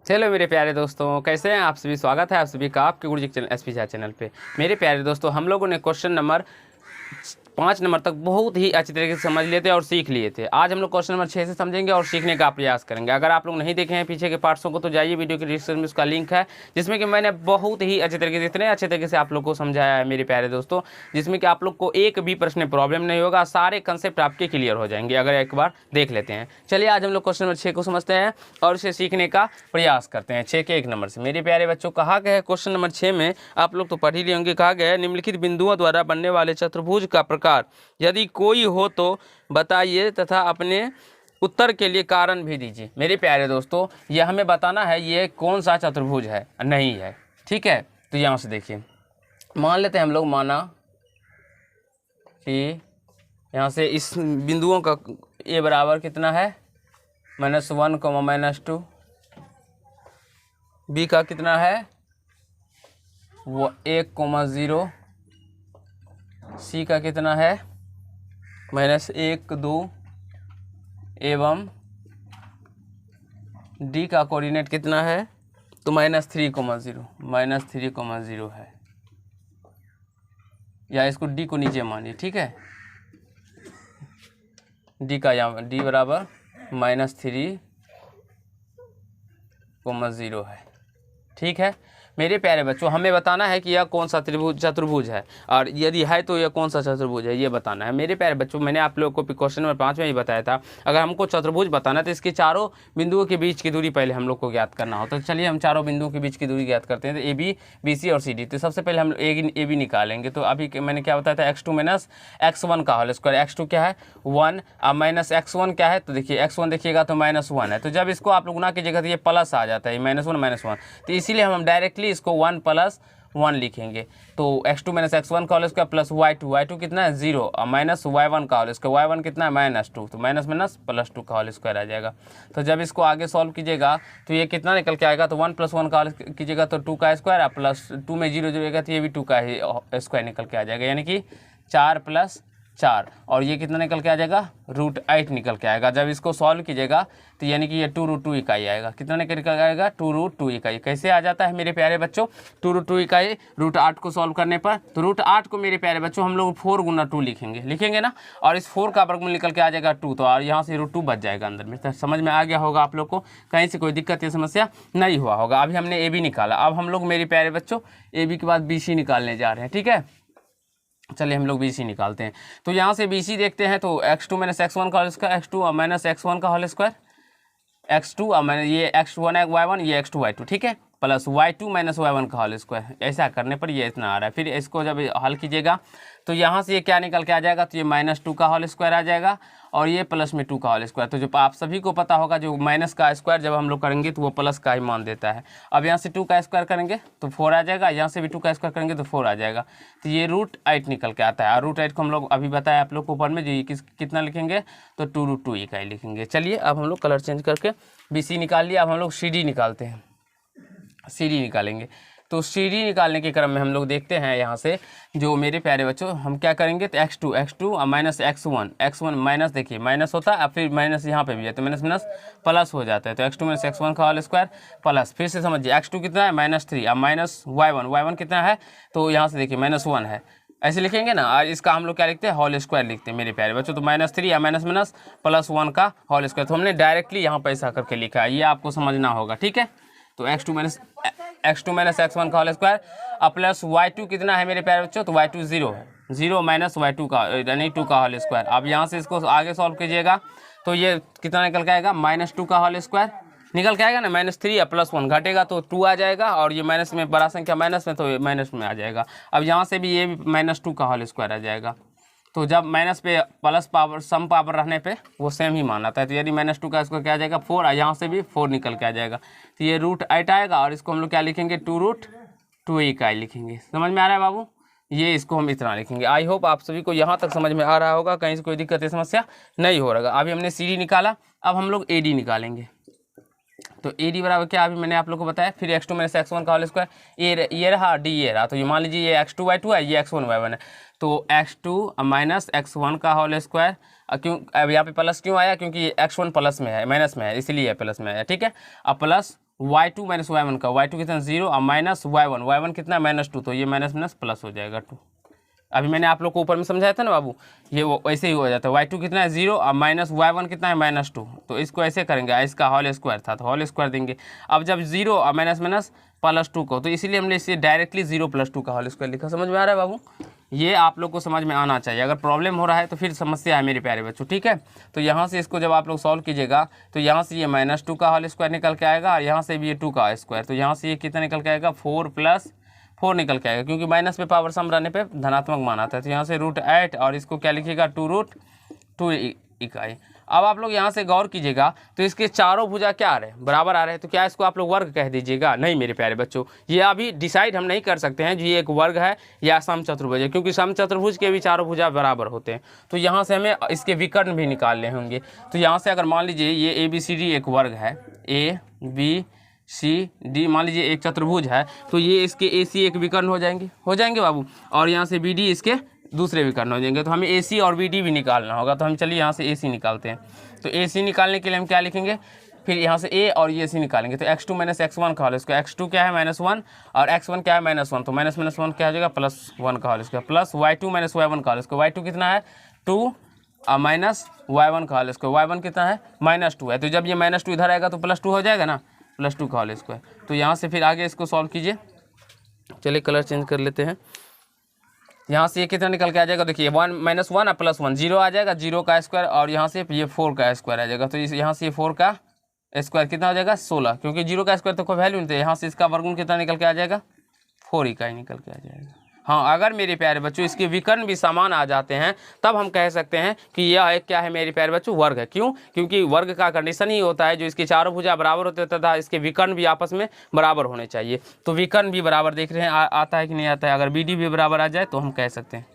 चलो मेरे प्यारे दोस्तों, कैसे हैं आप सभी। स्वागत है आप सभी का आपके गुरुजी चैनल एसपी झा चैनल पे। मेरे प्यारे दोस्तों, हम लोगों ने क्वेश्चन नंबर 5 नंबर तक बहुत ही अच्छी तरीके से समझ लिए थे और सीख लिए थे। आज हम लोग क्वेश्चन नंबर 6 से समझेंगे और सीखने का प्रयास करेंगे। अगर आप लोग नहीं देखे हैं पीछे के पार्ट्सों को तो जाइए, वीडियो के डिस्क्रिप्शन में उसका लिंक है, जिसमें कि मैंने बहुत ही अच्छे तरीके से, इतने अच्छे तरीके से आप लोग को समझाया है मेरे प्यारे दोस्तों, जिसमें कि आप लोग को एक भी प्रश्न में प्रॉब्लम नहीं होगा। सारे कंसेप्ट आपके क्लियर हो जाएंगे अगर एक बार देख लेते हैं। चलिए आज हम लोग क्वेश्चन नंबर 6 को समझते हैं और उसे सीखने का प्रयास करते हैं। 6 के 1 नंबर से मेरे प्यारे बच्चों कहा गया है क्वेश्चन नंबर 6 में, आप लोग तो पढ़ ही लिए होंगे। कहा गया है निम्नलिखित बिंदुओं द्वारा बनने वाले चतुर्भुज का प्रकार यदि कोई हो तो बताइए तथा अपने उत्तर के लिए कारण भी दीजिए। मेरे प्यारे दोस्तों, ये हमें बताना है ये कौन सा चतुर्भुज है नहीं है, ठीक है। तो यहाँ से देखिए, मान लेते हैं हम लोग, माना कि यहाँ से इस बिंदुओं का ए बराबर कितना है -1, -2, बी का कितना है वो 1, 0, सी का कितना है -1, 2 एवं डी का कोऑर्डिनेट कितना है तो -3, 0 है, या इसको डी को नीचे मानिए, ठीक है। डी का यहाँ डी बराबर -3, 0 है, ठीक है। मेरे प्यारे बच्चों, हमें बताना है कि यह कौन सा चतुर्भुज है, और यदि है तो यह कौन सा चतुर्भुज है ये बताना है। मेरे प्यारे बच्चों, मैंने आप लोगों को क्वेश्चन नंबर 5 में ही बताया था, अगर हमको चतुर्भुज बताना है तो इसके चारों बिंदुओं के बीच की दूरी पहले हम लोग को ज्ञात करना हो। तो चलिए हम चारों बिंदुओं के बीच की दूरी ज्ञात करते हैं। तो ए बी, बी सी और सी डी। तो सबसे पहले हम ए बी निकालेंगे। तो अभी मैंने क्या बताया था, x2 - x1 का होल स्क्वायर। x2 क्या है 1, अब -x1 क्या है, तो देखिए x1 देखिएगा तो -1 है। तो जब इसको आप लोग गुना कीजिएगा तो ये प्लस आ जाता है, -1 -1। तो इसीलिए हम डायरेक्टली इसको 1 + 1 लिखेंगे। तो x2 - x1 का होल स्क्वायर प्लस y2 कितना है 0, और -y1 का होल स्क्वायर, y1 कितना है -2, तो -+2 का होल स्क्वायर आ जाएगा। तो जब इसको आगे सॉल्व कीजिएगा तो ये कितना निकल के आएगा, तो 1 + 1 का होल कीजिएगा तो 2 का स्क्वायर, प्लस 2 में 0 जुड़ेगा तो ये भी 2 का ही स्क्वायर निकल के आ जाएगा, यानी कि 4 + 4, और ये कितना निकल के आ जाएगा √8 निकल के आएगा। जब इसको सॉल्व कीजिएगा तो यानी कि ये 2√2 इकाई आएगा। कितना निकल के आएगा 2√2 इकाई। कैसे आ जाता है मेरे प्यारे बच्चों 2√2 इकाई √8 को सॉल्व करने पर? तो √8 को मेरे प्यारे बच्चों हम लोग 4 × 2 लिखेंगे ना, और इस 4 का वर्गमूल निकल के आ जाएगा 2, तो और यहाँ से √2 बच जाएगा अंदर में। तो समझ में आ गया होगा आप लोग को, कहीं से कोई दिक्कत या समस्या नहीं हुआ होगा। अभी हमने ए बी निकाला, अब हम लोग मेरे प्यारे बच्चों ए बी के बाद बी सी निकालने जा रहे हैं, ठीक है। चलिए हम लोग बी सी निकालते हैं। तो यहाँ से बी सी देखते हैं, तो x2 - x1 का होल स्क्वायर, x2 - x1 का होल स्क्वायर, x2 ये x1 y1, ये x2 y2, ठीक है, प्लस y2 - y1 का होल स्क्वायर। ऐसा करने पर ये इतना आ रहा है। फिर इसको जब हल कीजिएगा तो यहाँ से ये क्या निकल के आ जाएगा, तो ये -2 का होल स्क्वायर आ जाएगा, और ये +2 का होल स्क्वायर। तो जो आप सभी को पता होगा, जो माइनस का स्क्वायर जब हम लोग करेंगे तो वो प्लस का ही मान देता है। अब यहाँ से 2 का स्क्वायर करेंगे तो 4 आ जाएगा, यहाँ से भी 2 का स्क्वायर करेंगे तो 4 आ जाएगा। तो ये √8 निकल के आता है, और √8 को हम लोग अभी बताया आप लोग को ऊपर में, जो कितना लिखेंगे तो 2√2 इकाई लिखेंगे। चलिए अब हम लोग कलर चेंज करके बी सी निकाल लिया। अब हम लोग सी डी निकालते हैं, सी डी निकालेंगे। तो सी डी निकालने के क्रम में हम लोग देखते हैं यहाँ से, जो मेरे प्यारे बच्चों हम क्या करेंगे, तो x2 -x1 माइनस, देखिए माइनस होता है, फिर माइनस यहाँ पे भी है तो माइनस प्लस हो जाता है। तो x2 - x1 का होल स्क्वायर प्लस, फिर से समझिए x2 कितना है -3, अब -y1 कितना है, तो यहाँ से देखिए -1 है, ऐसे लिखेंगे ना। और इसका हम लोग क्या लिखते हैं, होल स्क्वायर लिखते हैं मेरे प्यारे बच्चों। तो -3 या माइनस +1 का होल स्क्वायर, तो हमने डायरेक्टली यहाँ पे ऐसा करके लिखा है, ये आपको समझना होगा, ठीक है। तो x2 - x1 का होल स्क्वायर, अब प्लस y2 कितना है मेरे प्यारे बच्चों, तो y2 0 है, 0 - y2 का यानी 2 का होल स्क्वायर। अब यहाँ से इसको आगे सॉल्व कीजिएगा तो ये कितना निकल के आएगा, -2 का होल स्क्वायर निकल के आएगा ना, -3 या +1 घटेगा तो 2 आ जाएगा, और ये माइनस में बड़ा संख्या माइनस में, तो ये माइनस में आ जाएगा। अब यहाँ से भी ये भी -2 का होल स्क्वायर आ जाएगा। तो जब माइनस पे प्लस पावर सम पावर रहने पे वो सेम ही माना था। तो यदि -2 का इसको क्या आ जाएगा 4, यहाँ से भी 4 निकल के आ जाएगा। तो ये √8 आएगा, और इसको हम लोग क्या लिखेंगे 2√2 इकाई लिखेंगे। समझ में आ रहा है बाबू, ये इसको हम इतना लिखेंगे। आई होप आप सभी को यहाँ तक समझ में आ रहा होगा, कहीं से कोई दिक्कत या समस्या नहीं हो रहा। अभी हमने सी डी निकाला, अब हम लोग ए डी निकालेंगे। तो ए डी बराबर क्या, अभी मैंने आप लोग को बताया, फिर x2 - x1 का होल स्क्वायर, ये रहा डी ये रहा। तो ये मान लीजिए ये x2 y2 है, ये x1 y1 है। तो x2 - x1 का होल स्क्वायर, क्यों अब यहाँ पे प्लस क्यों आया, क्योंकि x1 प्लस में है, माइनस में है, इसीलिए प्लस में है, ठीक है। अब प्लस y2 माइनस y1 का, y2 कितना 0 और माइनस y1 कितना -2, तो ये माइनस माइनस प्लस हो जाएगा 2। अभी मैंने आप लोग को ऊपर में समझाया था ना बाबू, ये वो वैसे ही हो जाता है। y2 कितना है 0 और माइनस y1 कितना है -2, तो इसको ऐसे करेंगे, इसका होल स्क्वायर था तो होल स्क्वायर देंगे। अब जब 0 और माइनस माइनस +2 को, तो इसीलिए हमने इसे डायरेक्टली 0 + 2 का होल स्क्वायर लिखा। समझ में आ रहा है बाबू? ये आप लोग को समझ में आना चाहिए। अगर प्रॉब्लम हो रहा है तो फिर समस्या है मेरे प्यारे बच्चों, ठीक है। तो यहाँ से इसको जब आप लोग सॉल्व कीजिएगा तो यहाँ से ये -2 का होल स्क्वायर निकल के आएगा और यहाँ से भी ये 2 का स्क्वायर, तो यहाँ से ये कितना निकल के आएगा 4 + 4 निकल के आएगा, क्योंकि माइनस पे पावर सम रहने पे धनात्मक मान आता है। तो यहाँ से √8 और इसको क्या लिखिएगा 2√2 इकाई। अब आप लोग यहाँ से गौर कीजिएगा तो इसके चारों भुजा क्या आ रहे हैं, बराबर आ रहे हैं, तो क्या इसको आप लोग वर्ग कह दीजिएगा? नहीं मेरे प्यारे बच्चों, ये अभी डिसाइड हम नहीं कर सकते हैं जो ये एक वर्ग है या समचतुर्भुज है, क्योंकि समचतुर्भुज के भी चारों भुजा बराबर होते हैं। तो यहाँ से हमें इसके विकर्ण भी निकालने होंगे। तो यहाँ से अगर मान लीजिए ये ABCD एक वर्ग है, ABCD मान लीजिए एक चतुर्भुज है, तो ये इसके AC एक विकर्ण हो जाएंगे बाबू, और यहाँ से BD इसके दूसरे विकर्ण हो जाएंगे। तो हमें AC और BD भी निकालना होगा, तो हम चलिए यहाँ से AC निकालते हैं। तो AC निकालने के लिए हम क्या लिखेंगे, फिर यहाँ से A और ये C निकालेंगे। तो x2 - x1 का होल स्क्वायर, x2 क्या है -1 और x1 क्या है -1, तो -1 क्या हो जाएगा +1 का whole square, plus y2 - y1 का होल स्क्वायर। y2 कितना है 2 और माइनस y1 का होल स्क्वायर, y1 कितना है -2 है, तो जब ये -2 इधर आएगा तो +2 हो जाएगा ना, +2 का होल स्क्वायर। तो यहाँ से फिर आगे इसको सॉल्व कीजिए। चलिए कलर चेंज कर लेते हैं। यहाँ से ये कितना निकल के आ जाएगा, देखिए 1 - 1 और +1 0 आ जाएगा, 0 का स्क्वायर, और यहाँ से ये 4 का स्क्वायर आ जाएगा। तो इस यहाँ से ये 4 का स्क्वायर कितना हो जाएगा 16, क्योंकि 0 का स्क्वायर तो कोई वैल्यू नहीं था। यहाँ से इसका वर्गमूल कितना निकल के आ जाएगा 4 इकाई निकल के आ जाएगा। हाँ, अगर मेरे प्यारे बच्चों इसके विकर्ण भी समान आ जाते हैं तब हम कह सकते हैं कि यह एक क्या है मेरे प्यारे बच्चों, वर्ग है। क्यों? क्योंकि वर्ग का कंडीशन ही होता है जो इसके चारों भुजा बराबर होते हैं तथा इसके विकर्ण भी आपस में बराबर होने चाहिए। तो विकर्ण भी बराबर देख रहे हैं आता है कि नहीं आता है। अगर BD भी बराबर आ जाए तो हम कह सकते हैं।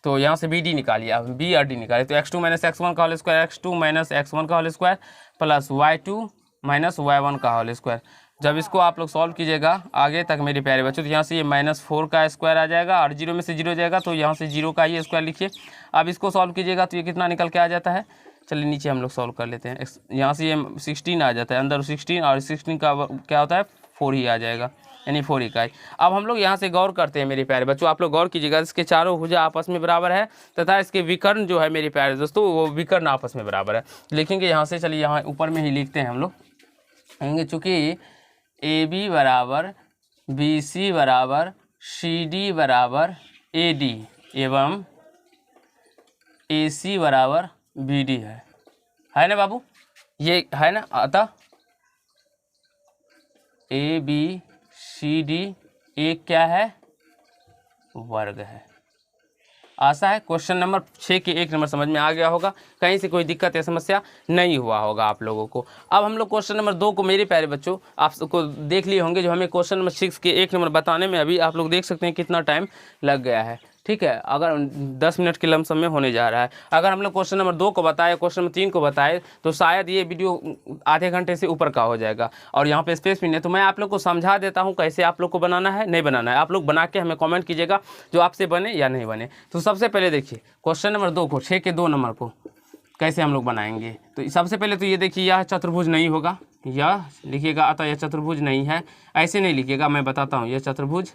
तो यहाँ से BD निकालिए, अब B और D निकालिए। तो x2 - x1 का होल स्क्वायर, x2 - x1 का whole square plus y2 - y1 का होल स्क्वायर। जब इसको आप लोग सॉल्व कीजिएगा आगे तक मेरे प्यारे बच्चों, तो यहाँ से ये -4 का स्क्वायर आ जाएगा और 0 में से 0 जाएगा, तो यहाँ से 0 का ही स्क्वायर लिखिए। अब इसको सॉल्व कीजिएगा तो ये कितना निकल के आ जाता है। चलिए नीचे हम लोग सॉल्व कर लेते हैं। यहाँ से ये 16 आ जाता है, अंदर 16 और 16 का क्या होता है 4 ही आ जाएगा, यानी 4 इकाई। अब हम लोग यहाँ से गौर करते हैं मेरे प्यारे बच्चों, आप लोग गौर कीजिएगा, इसके चारों भुजा आपस में बराबर है तथा इसके विकर्ण जो है मेरे प्यारे दोस्तों वो विकर्ण आपस में बराबर है। लिखेंगे यहाँ से, चलिए यहाँ ऊपर में ही लिखते हैं हम लोग, कहेंगे चूँकि AB = BC = CD = AD एवं AC = BD है ना बाबू, ये है ना। अतः ABCD एक क्या है, वर्ग है। आशा है क्वेश्चन नंबर 6 के 1 नंबर समझ में आ गया होगा, कहीं से कोई दिक्कत या समस्या नहीं हुआ होगा आप लोगों को। अब हम लोग क्वेश्चन नंबर 2 को मेरे प्यारे बच्चों आप सबको देख लिए होंगे, जो हमें क्वेश्चन नंबर 6 के 1 नंबर बताने में अभी आप लोग देख सकते हैं कितना टाइम लग गया है। ठीक है, अगर 10 मिनट के लमसम में होने जा रहा है। अगर हम लोग क्वेश्चन नंबर 2 को बताए, क्वेश्चन नंबर 3 को बताए, तो शायद ये वीडियो आधे घंटे से ऊपर का हो जाएगा और यहाँ पे स्पेस भी नहीं। तो मैं आप लोग को समझा देता हूँ कैसे आप लोग को बनाना है, नहीं बनाना है। आप लोग बना के हमें कमेंट कीजिएगा जो आपसे बने या नहीं बने। तो सबसे पहले देखिए क्वेश्चन नंबर 2 को, 6 के 2 नंबर को कैसे हम लोग बनाएंगे। तो सबसे पहले तो ये देखिए, यह चतुर्भुज नहीं होगा, यह लिखिएगा, अतः यह चतुर्भुज नहीं है। ऐसे नहीं लिखिएगा, मैं बताता हूँ, यह चतुर्भुज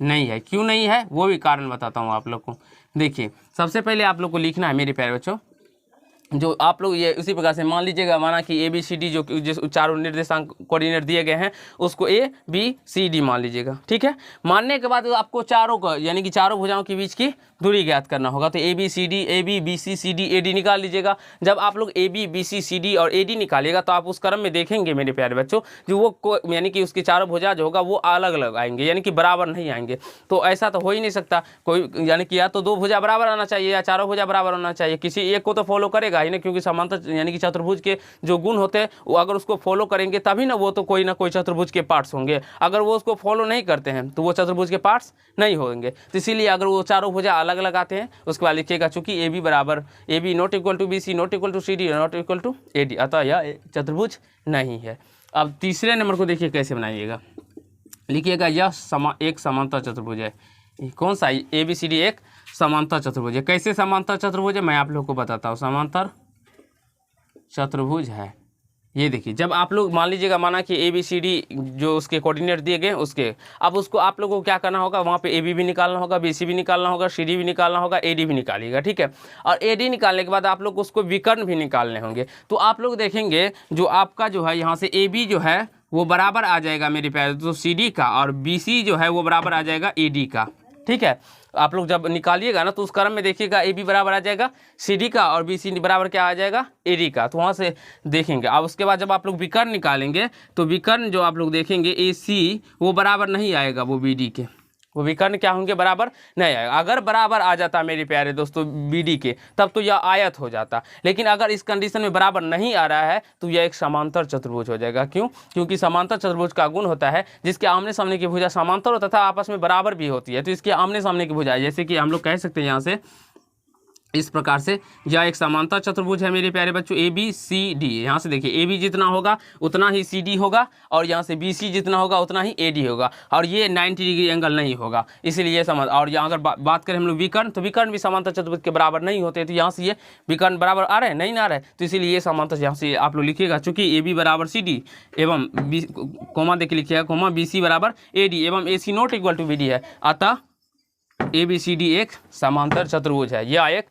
नहीं है। क्यों नहीं है वो भी कारण बताता हूँ आप लोग को। देखिए सबसे पहले आप लोग को लिखना है मेरे प्यारे बच्चों, जो आप लोग ये उसी प्रकार से मान लीजिएगा, माना कि ABCD जो चारों निर्देशांक कोऑर्डिनेट दिए गए हैं उसको ABCD मान लीजिएगा। ठीक है, मानने के बाद आपको चारों को यानी कि चारों भुजाओं के बीच की दूरी ज्ञात करना होगा। तो ABCD, AB, BC, CD, AD निकाल लीजिएगा। जब आप लोग AB, BC, CD और AD निकालिएगा तो आप उस क्रम में देखेंगे मेरे प्यारे बच्चों, जो वो यानी कि उसके चारों भुजा जो होगा वो अलग अलग आएंगे, यानी कि बराबर नहीं आएंगे। तो ऐसा तो हो ही नहीं सकता कोई, यानी कि या तो दो भुजा बराबर आना चाहिए या चारों भुजा बराबर होना चाहिए। किसी एक को तो फॉलो करेगा ही ना, क्योंकि समांतर यानी कि चतुर्भुज के जो गुण होते हैं वो अगर उसको फॉलो करेंगे तभी ना वो तो कोई ना कोई चतुर्भुज के पार्ट्स होंगे। अगर वो उसको फॉलो नहीं करते हैं तो वो चतुर्भुज के पार्ट्स नहीं होंगे। तो इसीलिए अगर वो चारों भुजा अलग अलग आते हैं उसके बाद लिखिएगा चूंकि AB = AB ≠ BC ≠ CD ≠ AD, अतः यह चतुर्भुज नहीं है। अब तीसरे नंबर को देखिए कैसे बनाइएगा, लिखिएगा यह एक समांतर चतुर्भुज है। कौन सा? ABCD एक समांतर चतुर्भुज है। कैसे समांतर चतुर्भुज है मैं आप लोग को बताता हूँ। समांतर चतुर्भुज है ये देखिए, जब आप लोग मान लीजिएगा, माना कि ABCD जो उसके कोऑर्डिनेट दिए गए उसके, अब उसको आप लोगों को क्या करना होगा, वहाँ पे AB भी निकालना होगा, BC भी निकालना होगा, CD भी निकालना होगा, AD भी निकालिएगा, ठीक है। और AD निकालने के बाद आप लोग उसको विकर्ण भी निकालने होंगे। तो आप लोग देखेंगे जो आपका जो है यहाँ से AB जो है वो बराबर आ जाएगा मेरे प्यारे, तो CD का, और BC जो है वो बराबर आ जाएगा AD का, ठीक है। आप लोग जब निकालिएगा ना तो उस क्रम में देखिएगा AB बराबर आ जाएगा CD का और BC बराबर क्या आ जाएगा, AD का। तो वहाँ से देखेंगे। अब उसके बाद जब आप लोग विकर्ण निकालेंगे तो विकर्ण जो आप लोग देखेंगे AC वो बराबर नहीं आएगा वो BD के, वो विकर्ण क्या होंगे, बराबर नहीं आएगा। अगर बराबर आ जाता मेरे प्यारे दोस्तों BD के, तब तो यह आयत हो जाता। लेकिन अगर इस कंडीशन में बराबर नहीं आ रहा है तो यह एक समांतर चतुर्भुज हो जाएगा। क्यों? क्योंकि समांतर चतुर्भुज का गुण होता है जिसके आमने सामने की भुजा समांतर हो तथा आपस में बराबर भी होती है। तो इसके आमने सामने की भुजा, जैसे कि हम लोग कह सकते हैं यहाँ से इस प्रकार से, यह एक समांतर चतुर्भुज है मेरे प्यारे बच्चों ABCD। यहाँ से देखिए AB जितना होगा उतना ही CD होगा, और यहाँ से BC जितना होगा उतना ही AD होगा, और ये 90 डिग्री एंगल नहीं होगा, इसीलिए ये समझ। और यहाँ अगर बात करें हम लोग विकर्ण, तो विकर्ण भी समांतर चतुर्भुज के बराबर नहीं होते। तो यहाँ से ये विकर्ण बराबर आ रहे हैं, नहीं ना आ रहे, तो इसीलिए ये समांतर यहाँ से आप लोग लिखिएगा, चूँकि AB बराबर CD एवं कोमा देख लिखिएगा, कोमा BC बराबर AD एवं AC not equal to BD है, अतः ABCD एक समांतर चतुर्भुज है। यह एक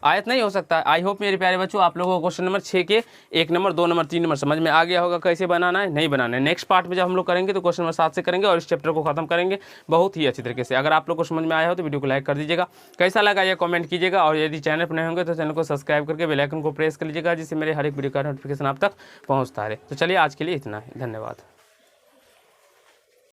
आयत नहीं हो सकता। आई होप मेरे प्यारे बच्चों आप लोगों को क्वेश्चन नंबर 6 के 1 नंबर 2 नंबर 3 नंबर समझ में आ गया होगा, कैसे बनाना है, नहीं बनाना है। नेक्स्ट पार्ट में जब हम लोग करेंगे तो क्वेश्चन नंबर 7 से करेंगे और इस चैप्टर को खत्म करेंगे बहुत ही अच्छी तरीके से। अगर आप लोग को समझ में आया हो तो वीडियो को लाइक कर दीजिएगा, कैसा लगा यह कमेंट कीजिएगा, और यदि चैनल पर नए होंगे तो चैनल को सब्सक्राइब करके बेल आइकन को प्रेस कर लीजिएगा, जिससे मेरे हर एक वीडियो का नोटिफिकेशन आप तक पहुँचता रहे। तो चलिए आज के लिए इतना ही, धन्यवाद।